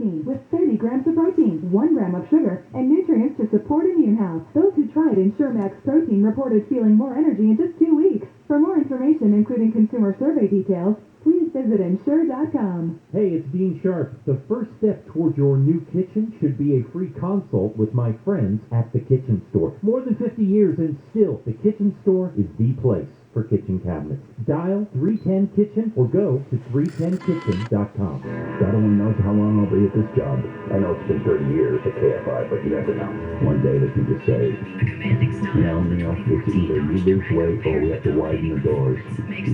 protein with 30 grams of protein, 1 gram of sugar, and nutrients to support immune health. Those who tried Ensure Max Protein reported feeling more energy in just 2 weeks. For more information, including consumer survey details, please visit Ensure.com. Hey, it's Dean Sharp. The first step towards your new kitchen should be a free consult with my friends at the Kitchen Store. More than 50 years and still, the Kitchen Store is the place for kitchen cabinets. Dial 310-KITCHEN or go to 310kitchen.com. God only knows how long I'll be at this job. I know it's been 30 years at KFI, but you never know. One day they can just say, it's either you lose weight or we have to widen the doors.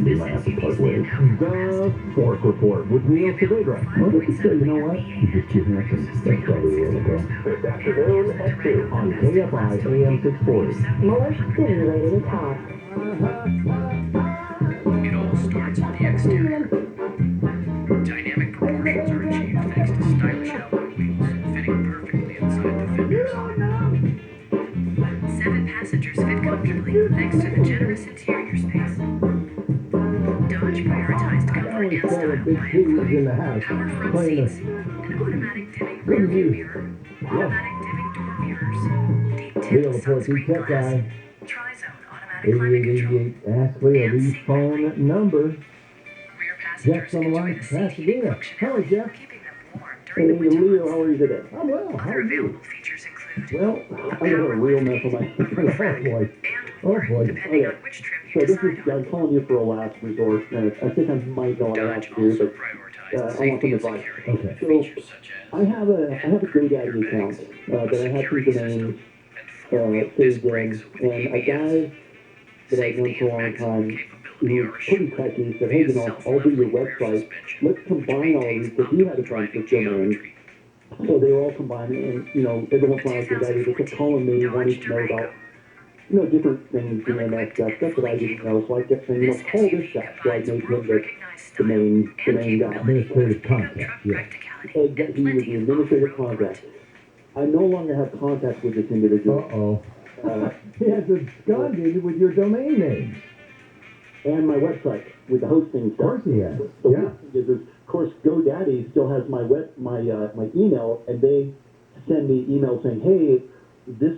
We might have to part ways. The Fork Report with Neil Saavedra. Or they could say, you know what? You just keep handsome. That's probably where it'll go. This afternoon at 2 on KFI AM 640. More stimulating talk. It all starts with the exterior. Dynamic proportions are achieved thanks to stylish alloy wheels, fitting perfectly inside the fenders. 7 passengers fit comfortably thanks to the generous interior space. Dodge prioritized comfort and style by including power front seats, an automatic dimming rear view mirror, automatic dimming door mirrors, deep tint sunscreen glass, tri-zone automatic climate control. 8888, ask Leo the phone number. Rear passengers Jeff's on the enjoy line. the safety Pasadena. Hello, Jeff. keeping them warm during the winter Leo, months. how are you today? I'm well. How Other are you? available features include Well, I got a real mess on my Oh, boy. and Oh, more, boy. depending Okay. on which trim So you this decide is, on. I'm calling you for a last resort, and I think I might know what I have Dodge to do, also but prioritized I want safety some and advice. security. Okay. So, Features such I have a GoDaddy account that I had some domains saved in, and a guy that I've known for a long time, who was pretty techy, said, hey, you know, I'll do your website. Let's combine all these, because he had a bunch of domains. So they were all combined, and, you know, every once in a while, GoDaddy, they kept calling me, wanting to know about, you know, different things, DNS stuff that I didn't know. So I kept saying, you know, call this guy. So I made him the main guy. Administrative contact, yeah. He was the administrative contact. I no longer have contact with this individual. Uh-oh. He has absconded with your domain names. And my website with the hosting Of stuff. course he has. The Yeah. weird thing is, of course, GoDaddy still has my email, and they send me emails saying, hey, this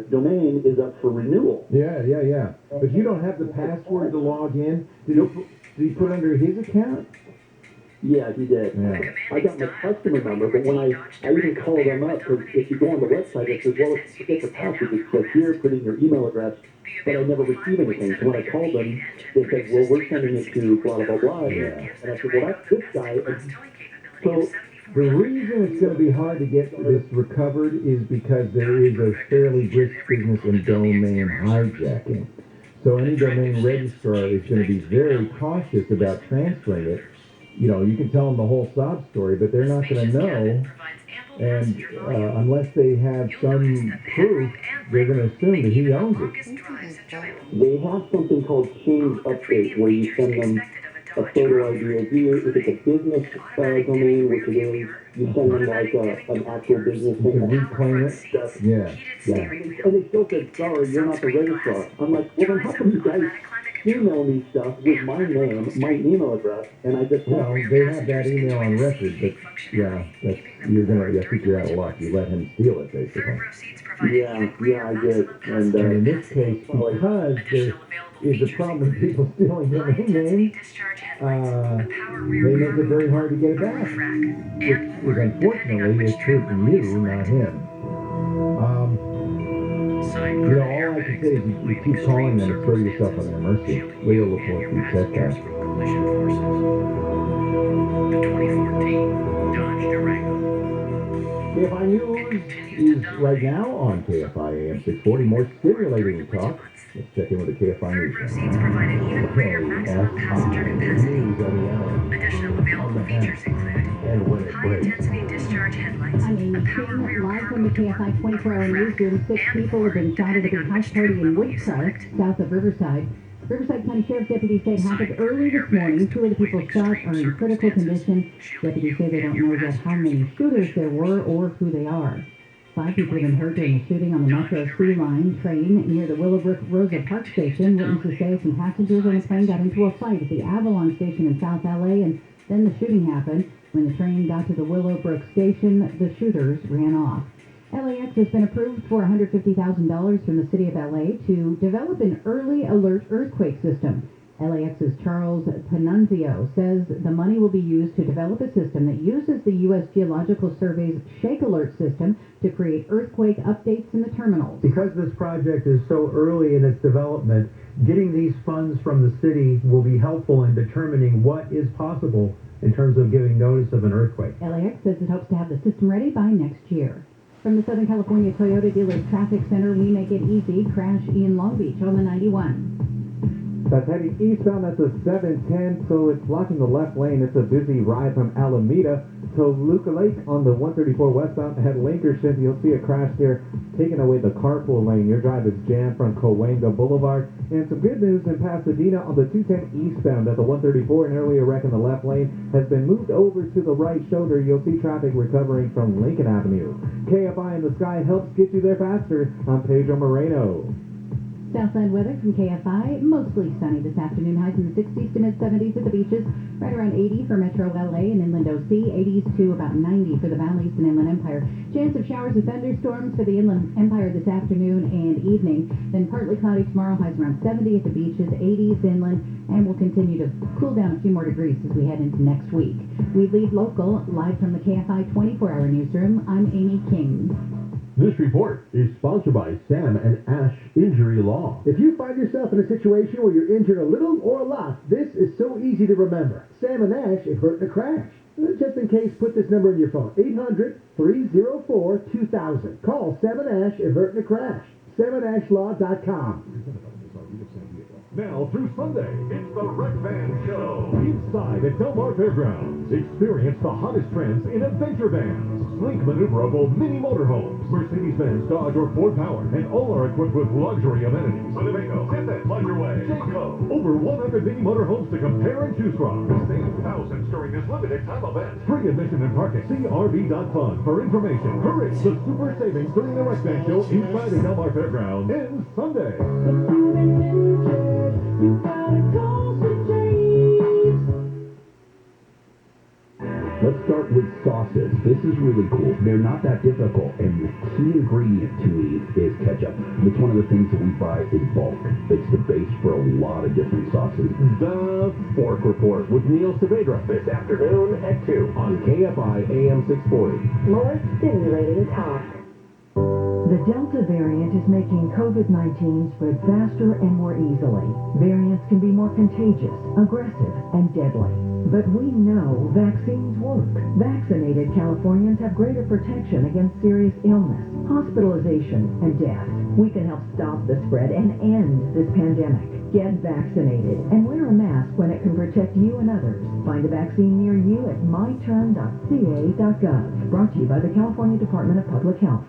domain is up for renewal. Yeah. But you don't have the password to log in. Did he put under his account? Yeah, he did. Yeah. I got my customer number, but when I even call them up, because if you go on the website, it says, well, if you forget the password, it says here, put in your email address, but I never receive anything. So when I called them, they said, well, we're sending it to blah, blah, blah. Yeah. And I said, well, that's this guy. So The reason it's going to be hard to get this recovered is because there is a fairly brisk business in domain hijacking. So any domain registrar is going to be very cautious about transferring it. You know, you can tell them the whole sob story, but they're not going to know. And unless they have some proof, they're going to assume that he owns it. they have something called Change Update, where you send them a photo ID of you. If it's a business domain, which it is, you send them like an actual business You can thing. reclaim it. Yeah. And they still said, sorry, you're not the registrar. I'm like, well, then how come you guys email me stuff with my name, my email address, and I just Well, they have that email on record, but yeah, you're going to think you're out of luck. You let him steal it, basically. Yeah, I did. And And in this case, because there is a problem with people stealing domain names, they make it very hard to get it back, which unfortunately is hurting you, not him. You know, all I can say is you keep calling them and throw yourself on their mercy. Leo will force you check that. The 2014 Dodge Durango. KFI News is right now on KFI AM 640. More stimulating talk. Let's check in with the KFI News. Proceeds provided even greater maximum passenger capacity. News on the hour. Additional available features include And when it breaks. high-intensity discharge headlights, I'm a Amy power King, rear live view from the KFI 24-hour newsroom. 6 people have been cited at a house party in Woodstock, south of Riverside. Riverside County Sheriff's deputies say it happened early this morning. 2 of the people shot are in critical condition. Deputies say they don't know yet how many shooters there were or who they are. 5 people have been hurt during the shooting on the Metro C line train near the Willowbrook Rosa Park station. Witnesses say some passengers on a plane got into a fight at the Avalon station in South LA, and then the shooting happened. When the train got to the Willowbrook station, the shooters ran off. LAX has been approved for $150,000 from the city of LA to develop an early alert earthquake system. LAX's Charles Panunzio says the money will be used to develop a system that uses the U.S. Geological Survey's Shake Alert system to create earthquake updates in the terminals. Because this project is so early in its development, getting these funds from the city will be helpful in determining what is possible in terms of giving notice of an earthquake. LAX says it hopes to have the system ready by next year. From the Southern California Toyota Dealers Traffic Center, we make it easy. Crash in Long Beach on the 91. That's heading eastbound at the 710, so it's blocking the left lane. It's a busy ride from Alameda to Luca Lake on the 134 westbound at Lankership. You'll see a crash here, taking away the carpool lane. Your drive is jammed from Cahuenga Boulevard. And some good news in Pasadena on the 210 eastbound at the 134. An earlier wreck in the left lane has been moved over to the right shoulder. You'll see traffic recovering from Lincoln Avenue. KFI in the Sky helps get you there faster. I'm Pedro Moreno. Southside weather from KFI, mostly sunny this afternoon, highs in the 60s to mid-70s at the beaches, right around 80 for Metro LA and Inland OC, 80s to about 90 for the Valleys and Inland Empire. Chance of showers or thunderstorms for the Inland Empire this afternoon and evening, then partly cloudy tomorrow, highs around 70 at the beaches, 80s inland, and will continue to cool down a few more degrees as we head into next week. We lead local, live from the KFI 24-hour newsroom. I'm Amy King. This report is sponsored by Sam and Ash Injury Law. If you find yourself in a situation where you're injured a little or a lot, this is so easy to remember. Sam and Ash if hurt in a crash. Just in case, put this number in your phone. 800-304-2000. Call Sam and Ash if hurt in a crash. SamandAshLaw.com. Now through Sunday, it's the Wreck Van Show. Inside at Del Mar Fairgrounds, experience the hottest trends in adventure vans, sleek maneuverable mini motorhomes, Mercedes-Benz, Dodge, or Ford Power, and all are equipped with luxury amenities. Winnebago, Tiffin, Pleasureway, Jayco. Over 100 mini motorhomes to compare and choose from. Save thousands during this limited time event. Free admission and parking. See RV.fun for information. Hurry! The super savings during the Wreck Van Show inside at Del Mar Fairgrounds ends Sunday. You gotta call St. James. Let's start with sauces. This is really cool. They're not that difficult, and the key ingredient to me is ketchup. It's one of the things that we buy in bulk. It's the base for a lot of different sauces. The Fork Report with Neil Saavedra this afternoon at 2 On KFI AM 640. More stimulating talk. The Delta variant is making COVID-19 spread faster and more easily. Variants can be more contagious, aggressive, and deadly. But we know vaccines work. Vaccinated Californians have greater protection against serious illness, hospitalization, and death. We can help stop the spread and end this pandemic. Get vaccinated and wear a mask when it can protect you and others. Find a vaccine near you at myturn.ca.gov. Brought to you by the California Department of Public Health.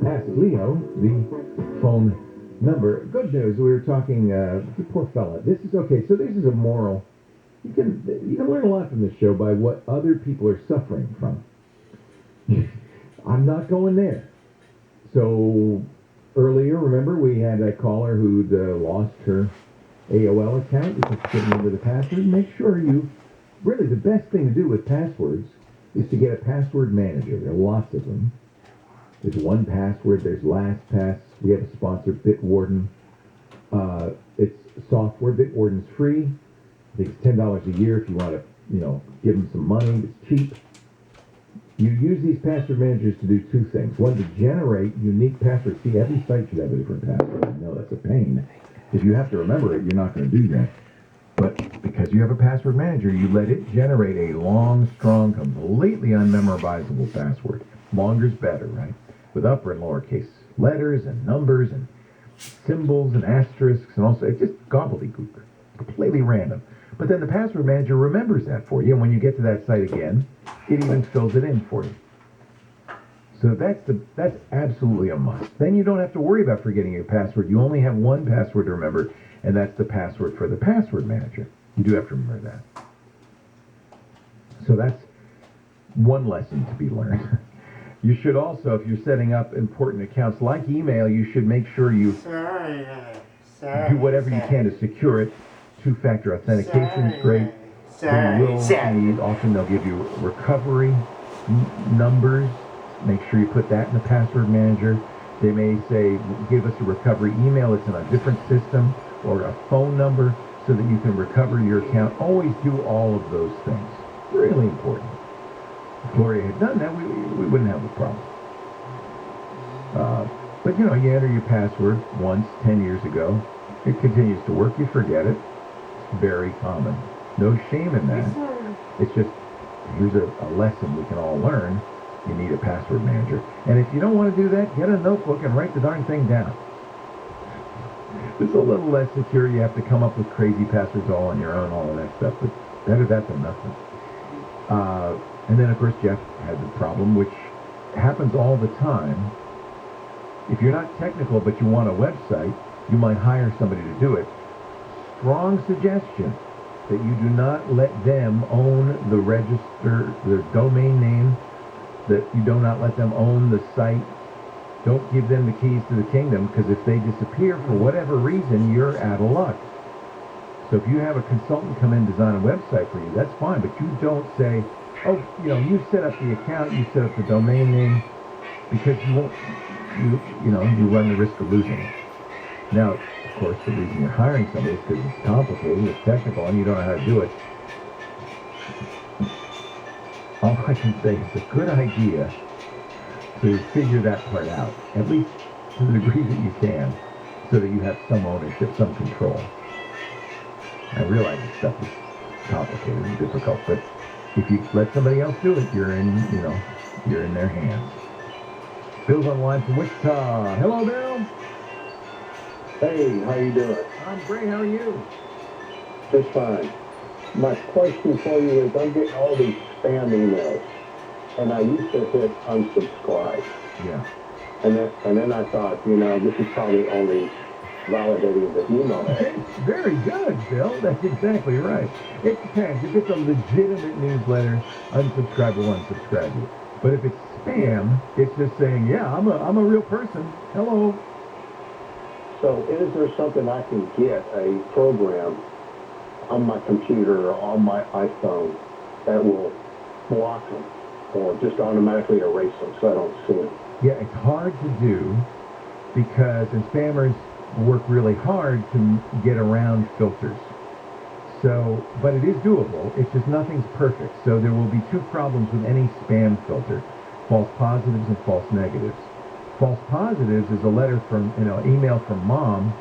Ask Leo, the phone number. Good news, we were talking, poor fella. This is okay, so this is a moral. You can learn a lot from this show by what other people are suffering from. I'm not going there. So earlier, remember, we had a caller who'd lost her AOL account because she couldn't remember the password. Make sure really the best thing to do with passwords is to get a password manager. There are lots of them. There's 1Password, there's LastPass. We have a sponsor, Bitwarden. It's software. Bitwarden's free. I think it's $10 a year if you want to, give them some money. It's cheap. You use these password managers to do two things. One, to generate unique passwords. See, every site should have a different password. I know that's a pain. If you have to remember it, you're not going to do that. But because because you have a password manager, you let it generate a long, strong, completely unmemorizable password. Longer's better, right? With upper and lowercase letters and numbers and symbols and asterisks and also, it's just gobbledygook, completely random. But then the password manager remembers that for you, and when you get to that site again, it even fills it in for you. So that's absolutely a must. Then you don't have to worry about forgetting your password. You only have one password to remember, and that's the password for the password manager. You do have to remember that. So that's one lesson to be learned. You should also, if you're setting up important accounts like email, you should make sure you do whatever you can to secure it. Two-factor authentication is great. Often they'll give you recovery numbers. Make sure you put that in the password manager. They may say, give us a recovery email. It's in a different system, or a phone number so that you can recover your account. Always do all of those things. Really important. If Gloria had done that, we wouldn't have a problem. But you enter your password once, 10 years ago. It continues to work. You forget it. It's very common. No shame in that. It's just, here's a lesson we can all learn. You need a password manager. And if you don't want to do that, get a notebook and write the darn thing down. It's a little less secure. You have to come up with crazy passwords all on your own, all of that stuff. But better that than nothing. And then, of course, Jeff had the problem, which happens all the time. If you're not technical, but you want a website, you might hire somebody to do it. Strong suggestion that you do not let them own the register, the domain name, that you do not let them own the site. Don't give them the keys to the kingdom, because if they disappear for whatever reason, you're out of luck. So if you have a consultant come in and design a website for you, that's fine, but you don't say, oh, you set up the account, you set up the domain name, because you won't, you run the risk of losing it. Now, of course, the reason you're hiring somebody is because it's complicated, it's technical, and you don't know how to do it. All I can say is it's a good idea to figure that part out, at least to the degree that you can, so that you have some ownership, some control. I realize this stuff is complicated and difficult, but if you let somebody else do it, you're in their hands. Bill's on the line from Wichita. Hello, Bill. Hey, how you doing? I'm great. How are you? Just fine. My question for you is, I'm getting all these spam emails, and I used to hit unsubscribe. Yeah. And then I thought, this is probably only validating the email. It's very good, Bill. That's exactly right. It depends. If it's a legitimate newsletter, unsubscribe will unsubscribe you. But if it's spam, it's just saying, yeah, I'm a real person. Hello. So is there something I can get, a program on my computer or on my iPhone that will block them or just automatically erase them so I don't see them? Yeah, it's hard to do because spammers work really hard to get around filters. So, but it is doable. It's just nothing's perfect. So there will be two problems with any spam filter: false positives and false negatives. False positives is a letter from, email from mom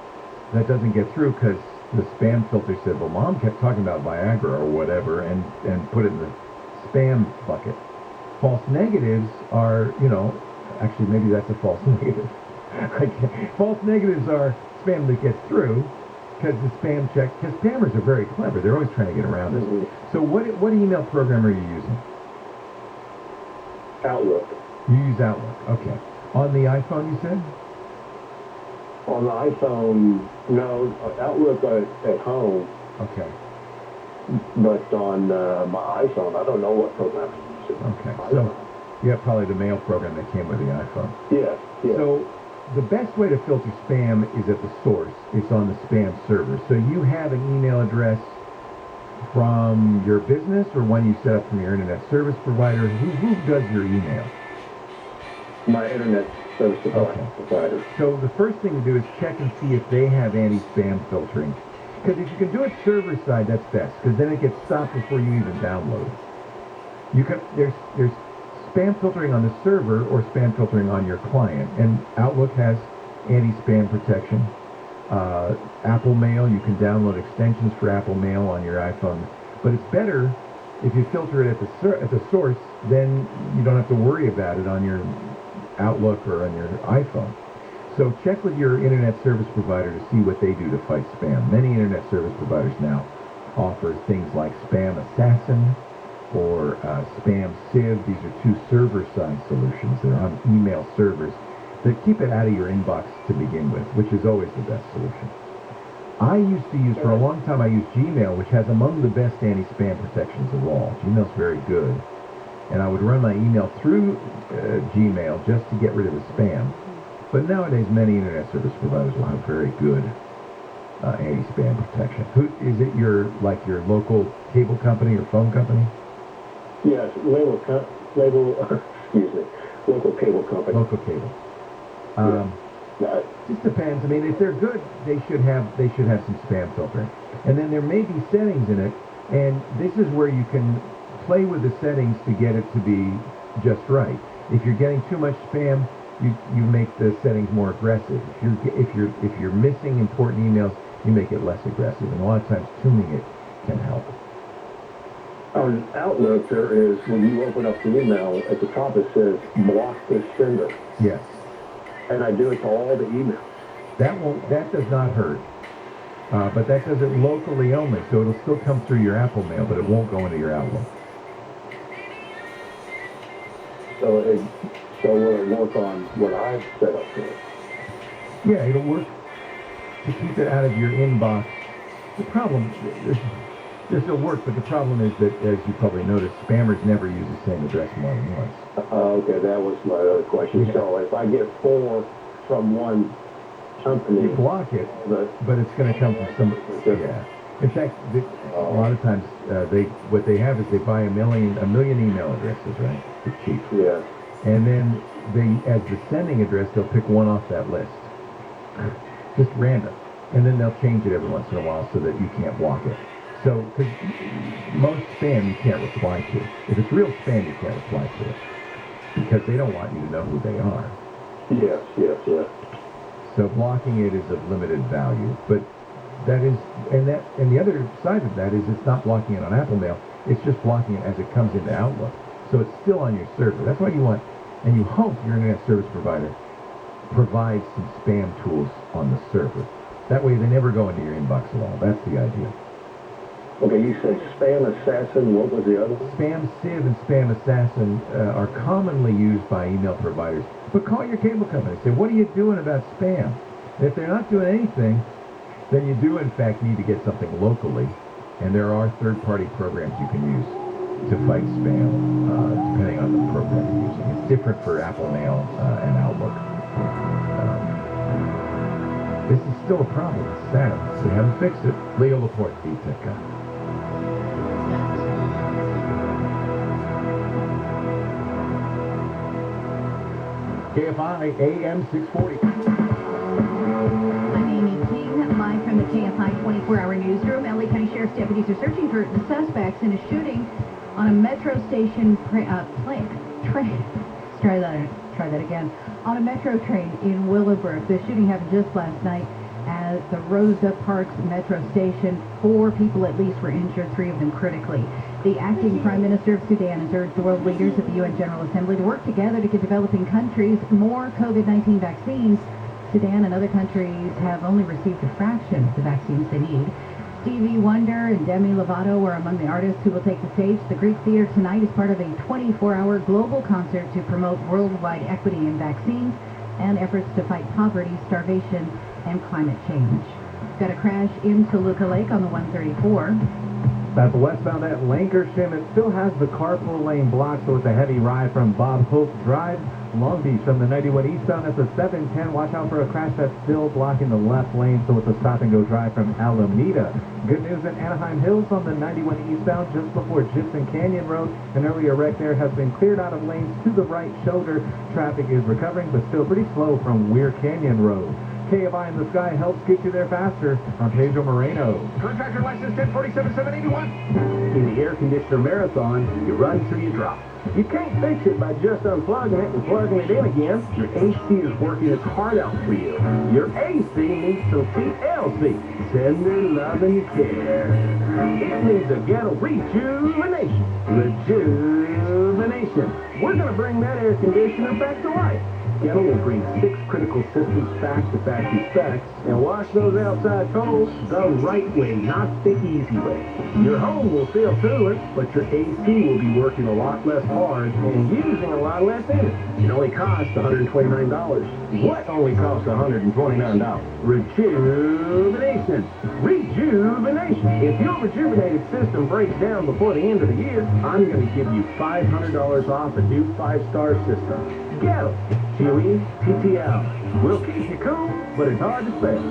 that doesn't get through because the spam filter said, well, mom kept talking about Viagra or whatever, and put it in the spam bucket. False negatives are, actually maybe that's a false negative. False negatives are spam that gets through because the spam check, because spammers are very clever. They're always trying to get around it. Mm-hmm. So what email program are you using? Outlook. You use Outlook, okay. On the iPhone, you said? On the iPhone, no. Outlook at home. Okay. But on my iPhone, I don't know what program I'm using. Okay. So you have probably the mail program that came with the iPhone. Yes. So the best way to filter spam is at the source. It's on the spam server. So you have an email address from your business or one you set up from your internet service provider. Who does your email? My internet service provider. So the first thing to do is check and see if they have anti-spam filtering. Because if you can do it server side, that's best, because then it gets stopped before you even download it. There's spam filtering on the server or spam filtering on your client, and Outlook has anti-spam protection. Apple Mail. You can download extensions for Apple Mail on your iPhone. But it's better if you filter it at the source, then you don't have to worry about it on your Outlook or on your iPhone. So check with your internet service provider to see what they do to fight spam. Many internet service providers now offer things like Spam Assassin or Spam Sieve. These are two server-side solutions. They're on email servers that keep it out of your inbox to begin with, which is always the best solution. I used to use, for a long time, I used Gmail, which has among the best anti-spam protections of all. Gmail's very good. And I would run my email through Gmail just to get rid of the spam. But nowadays, many internet service providers will have very good anti-spam protection. Is it your local cable company or phone company? Yes, local cable company. Local cable. Just depends. I mean, if they're good, they should have some spam filtering. And then there may be settings in it, and this is where you can play with the settings to get it to be just right. If you're getting too much spam, you make the settings more aggressive. If you're missing important emails, you make it less aggressive. And a lot of times tuning it can help. On Outlook, there is, when you open up the email, at the top it says, block this sender. Yes. And I do it to all the emails. That does not hurt. But that does it locally only, so it'll still come through your Apple Mail, but it won't go into your Outlook. So will it work on what I've set up for it? Yeah, it'll work to keep it out of your inbox. The problem, this will work, but the problem is that, as you probably noticed, spammers never use the same address more than once. Okay, that was my other question. Yeah. So if I get 4 from one company... You block it, but it's going to come from some... Yeah. In fact, a lot of times, what they have is they buy a million email addresses, right? It's cheap. Yeah. And then as the sending address, they'll pick one off that list. Just random. And then they'll change it every once in a while so that you can't block it. So, because most spam you can't reply to. If it's real spam, you can't reply to it. Because they don't want you to know who they are. Yes. So blocking it is of limited value. But that is, and the other side of that is it's not blocking it on Apple Mail. It's just blocking it as it comes into Outlook. So it's still on your server. That's what you want. And you hope your internet service provider provides some spam tools on the server. That way they never go into your inbox at all. That's the idea. Okay, you said Spam Assassin. What was the other one? Spam Sieve and Spam Assassin are commonly used by email providers. But call your cable company. Say, what are you doing about spam? And if they're not doing anything, then you do, in fact, need to get something locally. And there are third-party programs you can use to fight spam, depending on the program you're using. It's different for Apple Mail and Outlook. This is still a problem. It's sad. They haven't fixed it. Leo Laporte, VTech guy. KFI AM 640. I'm Amy King, live from the KFI 24-hour newsroom. LA County Sheriff's deputies are searching for the suspects in a shooting on a metro station train. Try that again. On a metro train in Willowbrook. The shooting happened just last night at the Rosa Parks metro station. 4 people at least were injured, 3 of them critically. The acting Prime Minister of Sudan has urged the world leaders at the UN General Assembly to work together to get developing countries more COVID-19 vaccines. Sudan and other countries have only received a fraction of the vaccines they need. Stevie Wonder and Demi Lovato are among the artists who will take the stage. The Greek Theater tonight is part of a 24-hour global concert to promote worldwide equity in vaccines and efforts to fight poverty, starvation, and climate change. Got a crash in Toluca Lake on the 134. That's westbound at Lancashire. It still has the carpool lane blocked, so it's a heavy ride from Bob Hope Drive. Long Beach from the 91 eastbound at the 710. Watch out for a crash that's still blocking the left lane, so it's a stop-and-go drive from Alameda. Good news in Anaheim Hills on the 91 eastbound just before Gibson Canyon Road. An earlier wreck there has been cleared out of lanes to the right shoulder. Traffic is recovering, but still pretty slow from Weir Canyon Road. KFI in the Sky helps get you there faster on Pedro Moreno. Contractor license 1047781. In the air conditioner marathon, you run till you drop. You can't fix it by just unplugging it and plugging it in again. Your AC is working its heart out for you. Your AC needs some TLC, tender love and care. It needs a ghetto rejuvenation. Rejuvenation. We're going to bring that air conditioner back to life. Ghetto will bring 6 critical systems back to factory specs and wash those outside poles the right way, not the easy way. Your home will feel cooler, but your AC will be working a lot less hard and using a lot less energy. It only costs $129. What only costs $129? Rejuvenation. Rejuvenation. If your rejuvenated system breaks down before the end of the year, I'm going to give you $500 off a new 5-star system. Ghetto. QE, TTL. We'll keep you cool, but it's hard to spell.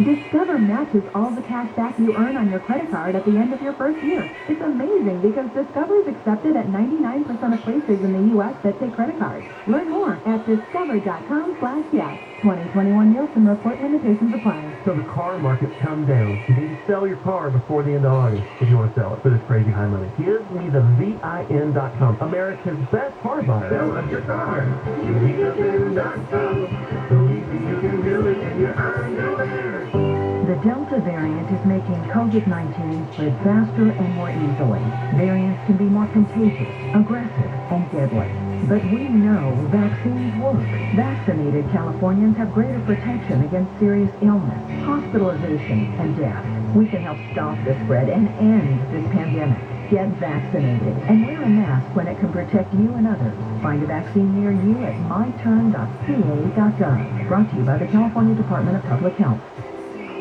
Discover matches all the cash back you earn on your credit card at the end of your first year. It's amazing because Discover is accepted at 99% of places in the U.S. that take credit cards. Learn more at discover.com/yes. 2021 Nielsen report limitations apply. So the car market's come down. You need to sell your car before the end of August if you want to sell it for this crazy high money. Give me the VIN.com, America's best car buyer. Sell up your car. You need the VIN.com. So easy you can do it and you're on your way. The Delta variant is making COVID-19 spread faster and more easily. Variants can be more contagious, aggressive, and deadly. But we know vaccines work. Vaccinated Californians have greater protection against serious illness, hospitalization, and death. We can help stop the spread and end this pandemic. Get vaccinated and wear a mask when it can protect you and others. Find a vaccine near you at myturn.ca.gov. Brought to you by the California Department of Public Health.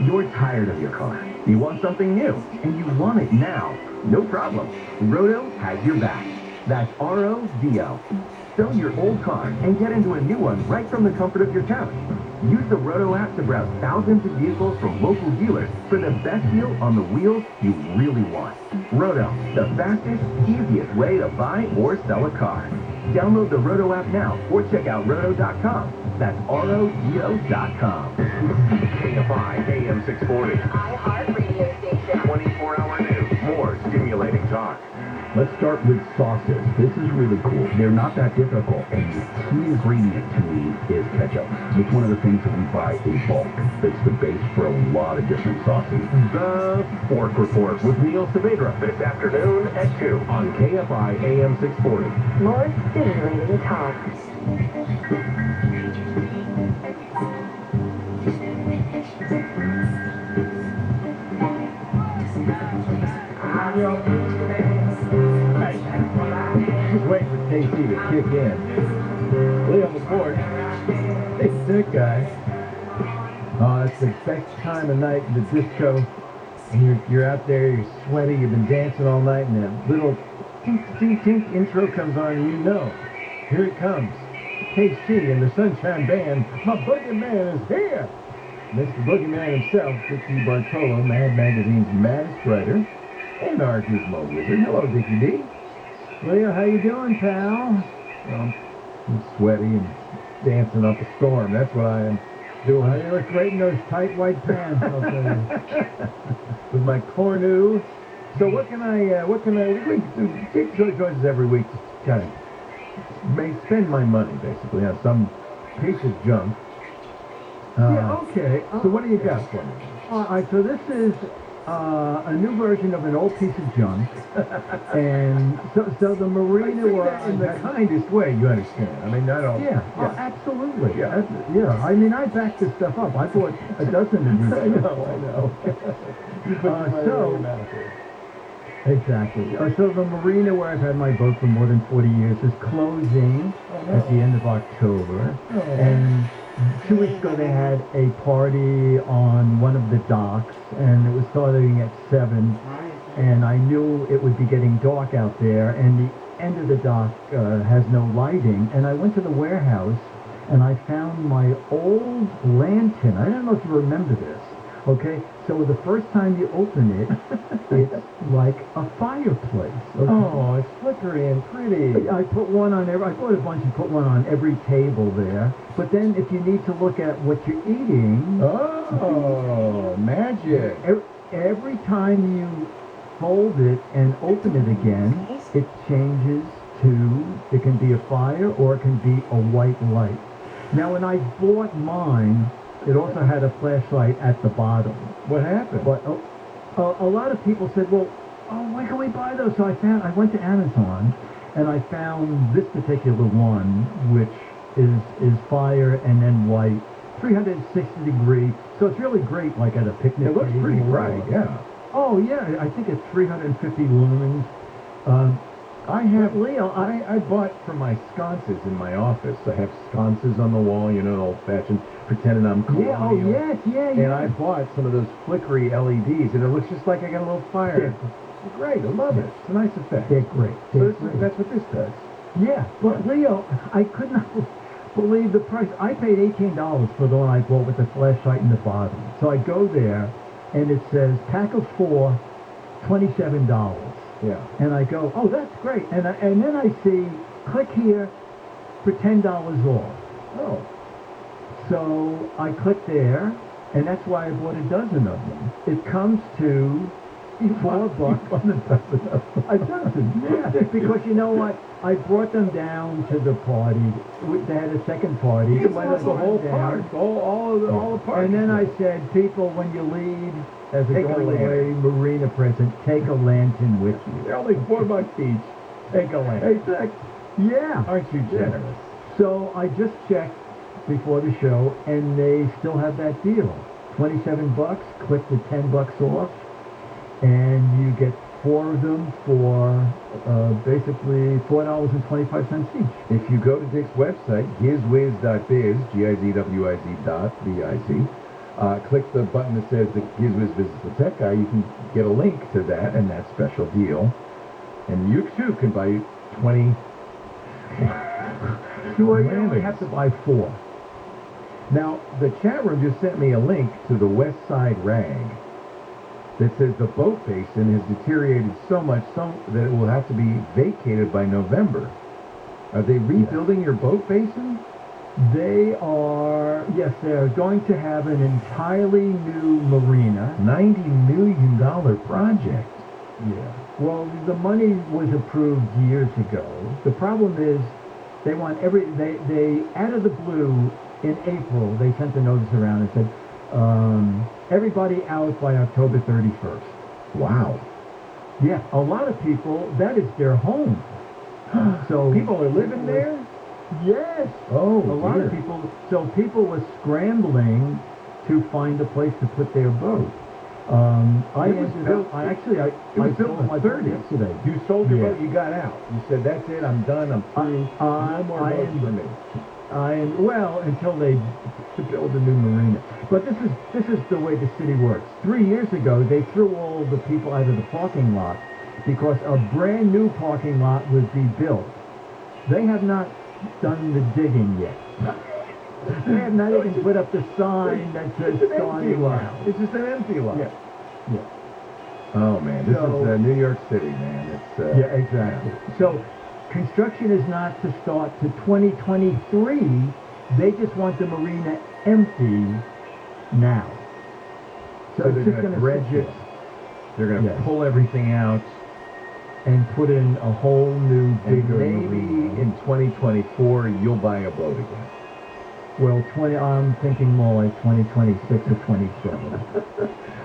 You're tired of your car. You want something new, and you want it now. No problem. Roto has your back. That's R-O-D-O. Sell your old car and get into a new one right from the comfort of your couch. Use the Roto app to browse thousands of vehicles from local dealers for the best deal on the wheels you really want. Roto, the fastest, easiest way to buy or sell a car. Download the Roto app now or check out roto.com. That's RODO.com. KFI AM 640. iHeartRadio station. 24-hour news. More stimulating talk. Let's start with sauces. This is really cool. They're not that difficult, and the key ingredient to me is ketchup. It's one of the things that we buy in bulk. It's the base for a lot of different sauces. The Fork Report with Neil Saavedra this afternoon at 2 on KFI AM 640. More stimulating talk. Just waiting for KC to kick in. Lee on the board. Hey, sick guy. Oh, it's the best time of night in the disco. And you're out there, you're sweaty, you've been dancing all night, and that little tink, tink, tink intro comes on, and you know, here it comes. KC and the Sunshine Band, my boogeyman is here. Mr. Boogeyman himself, Dickie Bartolo, Mad Magazine's maddest writer, and our Gizmo Wizard. Hello, Dickie D. Leo, how you doing, pal? Well, I'm sweaty and dancing up a storm. That's what I am doing. You look great in those tight white pants, I'll tell you. With my cornu. So we take choices every week to kind of spend my money, basically, on some piece of junk. Yeah, okay. So what do you got for me? All right, so this is a new version of an old piece of junk. And so the marina where in the kindest way, you understand. I mean, I don't... Yeah, absolutely. Yeah. I mean, I backed this stuff up. I bought a dozen of these. I know. Exactly. So the marina where I've had my boat for more than 40 years is closing at the end of October. And 2 weeks ago they had a party on one of the docks, and it was starting at 7. And I knew it would be getting dark out there, and the end of the dock has no lighting. And I went to the warehouse, and I found my old lantern. I don't know if you remember this. Okay, so the first time you open it, it's like a fireplace. Okay? Oh, it's flickery and pretty. I put one on every. I bought a bunch and put one on every table there. But then, if you need to look at what you're eating, oh, magic! Every time you fold it and open it again, it changes to. It can be a fire or it can be a white light. Now, when I bought mine, it also had a flashlight at the bottom. What happened? But a lot of people said, well, why can we buy those? So I went to Amazon, and I found this particular one, which is fire and then white, 360 degree. So it's really great, like at a picnic. It looks pretty bright, yeah. Oh, yeah, I think it's 350 lumens. I have, Leo, I bought for my sconces in my office. I have sconces on the wall, you know, old-fashioned, pretending I'm colonial. Yeah, yeah. And I bought some of those flickery LEDs, and it looks just like I got a little fire. It's great, I love it. It's a nice effect. They're great. So that's what this does. Yeah, but Leo, I could not believe the price. I paid $18 for the one I bought with the flashlight in the bottom. So I go there, and it says, pack of 4, $27. Yeah. And I go, oh, that's great. And then I see, click here for $10 off. Oh. So I click there, and that's why I bought a dozen of them. It comes to $4. A dozen. Yeah. Because you know what? I brought them down to the party. They had a second party. You went the whole park, all the park. And then I said, people, when you leave, as a Take a going away marina present, take a lantern with you. They're only $4 each. Take a lantern. Exactly. Yeah. Aren't you generous? So I just checked before the show, and they still have that deal. $27, click the $10 off, and you get 4 of them for basically $4.25 each. If you go to Dick's website, gizwiz.biz, GIZWIZ.biz, click the button that says the GizWiz Visits the Tech Guy, you can get a link to that and that special deal. And you too can buy 20. You only have to buy 4. Now, the chat room just sent me a link to the West Side Rag that says the boat basin has deteriorated so much that it will have to be vacated by November. Are they rebuilding your boat basin? They are, yes, they're going to have an entirely new marina. $90 million project. Yeah. Well, the money was approved years ago. The problem is they want they out of the blue in April, they sent a notice around and said, everybody out by October 31st. Wow. Yeah, a lot of people, that is their home. So people are living there? Yes. Oh, a lot of people. So people were scrambling to find a place to put their boat. I sold my boat yesterday. You sold your boat. You got out. You said, "That's it. I'm done. I'm through. No more boats for me." Until they build a new marina. But this is the way the city works. 3 years ago, they threw all the people out of the parking lot because a brand new parking lot would be built. They have not done the digging yet. They have not even put up the sign that says starting lot. It's just an empty lot. Yeah. Oh man, this is New York City, man. It's yeah, exactly. So construction is not to start to 2023. They just want the marina empty now. So they're going to dredge it. They're going to pull everything out and put in a whole new bigger maybe marina. In 2024 you'll buy a boat again. Well, I'm thinking more like 2026 or 27.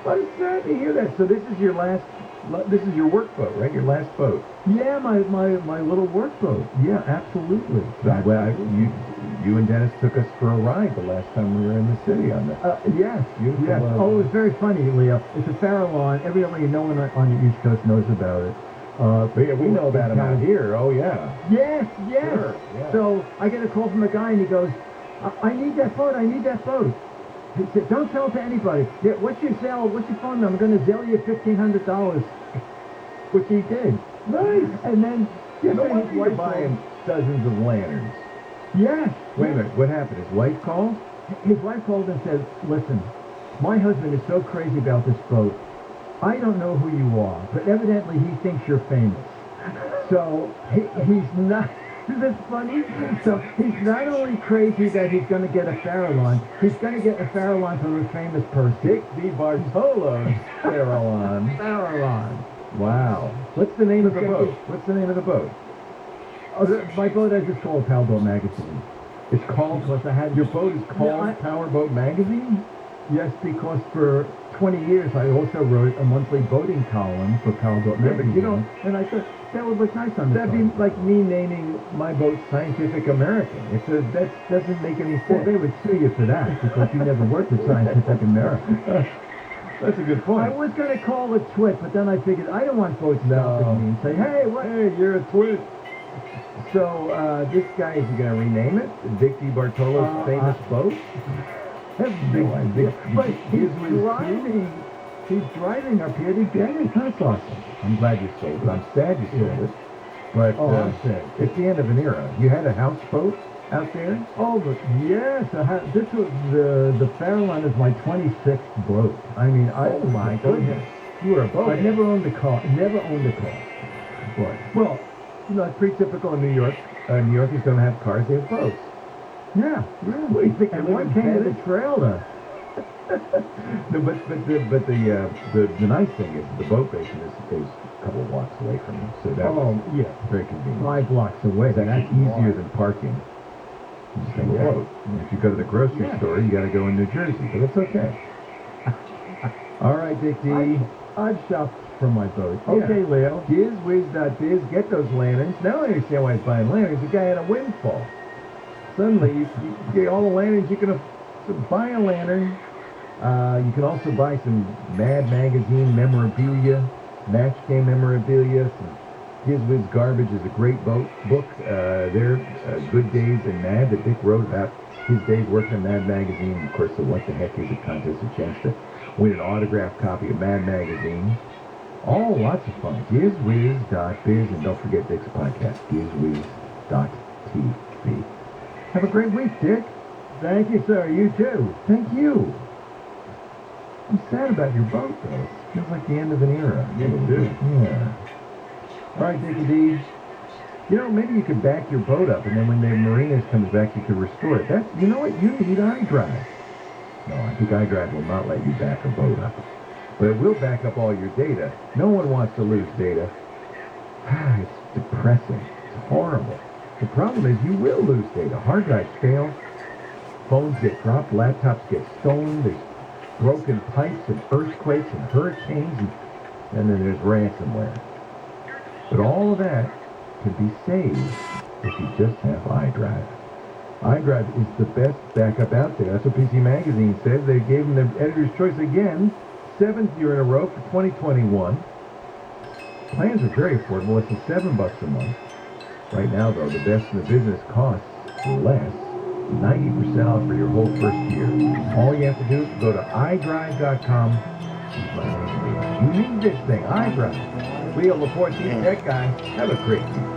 I'm sad to hear that. So this is your work boat, right? Your last boat. Yeah, my little work boat. Yeah, absolutely. Well, you and Dennis took us for a ride the last time we were in the city on that. Yes. Beautiful. Yes. Oh, it was very funny, Leo. It's a Farallon. Everybody, no one on the East Coast knows about it. But yeah, we know about him out here. Oh, yeah. Yes. Sure, yeah. So I get a call from a guy, and he goes, I need that boat. He said, don't sell it to anybody. Yeah, what's your phone number? I'm going to sell you $1,500, which he did. Nice. And then no wonder you're buying dozens of lanterns. Yes. Wait a minute. What happened? His wife called? His wife called and said, listen, My husband is so crazy about this boat. I don't know who you are, but evidently he thinks you're famous. So he's not. Isn't this funny? So he's not only crazy that he's going to get a Farallon, he's going to get a Farallon from a famous person. Dick DiBartolo's Farallon. Farallon. Wow. What's the name of the boat? What's the name of the boat? Oh, my boat is just called Powerboat Magazine. It's called because I had... Your boat is called Powerboat Magazine? Yes, because for 20 years I also wrote a monthly boating column for Powerboat Magazine. But you don't... And I thought that would look nice on the That'd be like me naming my boat Scientific American. That doesn't make any sense. Well, they would sue you for that because you never worked at Scientific American. That's a good point. I was going to call it Twit, but then I figured I don't want boats stopping me and say, hey, what? Hey, you're a twit. So, this guy, is he going to rename it? Dick DiBartolo's famous boat? No idea. But he's driving up here to get it. That's awesome. I'm glad you sold it. I'm sad you sold it. But I'm sad. It's the end of an era. You had a houseboat out there? Oh, but yes. This was the Farallon is my 26th boat. I mean, oh my goodness. You were a boat. I've never owned a car. Never owned a car. Boy. Well, it's pretty typical in New York. New Yorkers don't have cars; they have boats. Yeah. What do you think? And one came with a trailer. No, but the nice thing is the boat basin is a couple of blocks away from you, so that's very convenient. 5 blocks away. It's actually easier than parking. You just have a boat. And if you go to the grocery store, you got to go in New Jersey, but it's okay. All right, Dick D. I've shopped for my boat. Okay, Leo. GizWiz.biz, get those lanterns. Now I understand why he's buying lanterns. The guy had a windfall. Suddenly, you get all the lanterns. You can buy a lantern. You can also buy some Mad Magazine memorabilia, Match Game memorabilia. Some GizWiz Garbage is a great book. They're Good Days and Mad that Dick wrote about his days working at Mad Magazine. Of course, the What the Heck Is It contest, a chance to win an autographed copy of Mad Magazine. All lots of fun. GizWiz.biz, and don't forget Dick's podcast, GizWiz.tv. Have a great week, Dick. Thank you, sir. You too. Thank you. I'm sad about your boat, though. It feels like the end of an era. Yeah, it do. Yeah. All right, Dickie D. You know, maybe you could back your boat up, and then when the Marinas comes back, you could restore it. You know what? You need iDrive. No, I think iDrive will not let you back a boat up. But it will back up all your data. No one wants to lose data. It's depressing. It's horrible. The problem is you will lose data. Hard drives fail. Phones get dropped. Laptops get stolen. There's broken pipes and earthquakes and hurricanes. And then there's ransomware. But all of that could be saved if you just have iDrive. iDrive is the best backup out there. That's what PC Magazine says. They gave them their editor's choice again. 7th year in a row for 2021. Plans are very affordable. It's $7 a month. Right now, though, the best in the business costs less. 90% off for your whole first year. All you have to do is go to iDrive.com. You need this thing, iDrive. Leo Laporte, Tech Guy. Have a great week.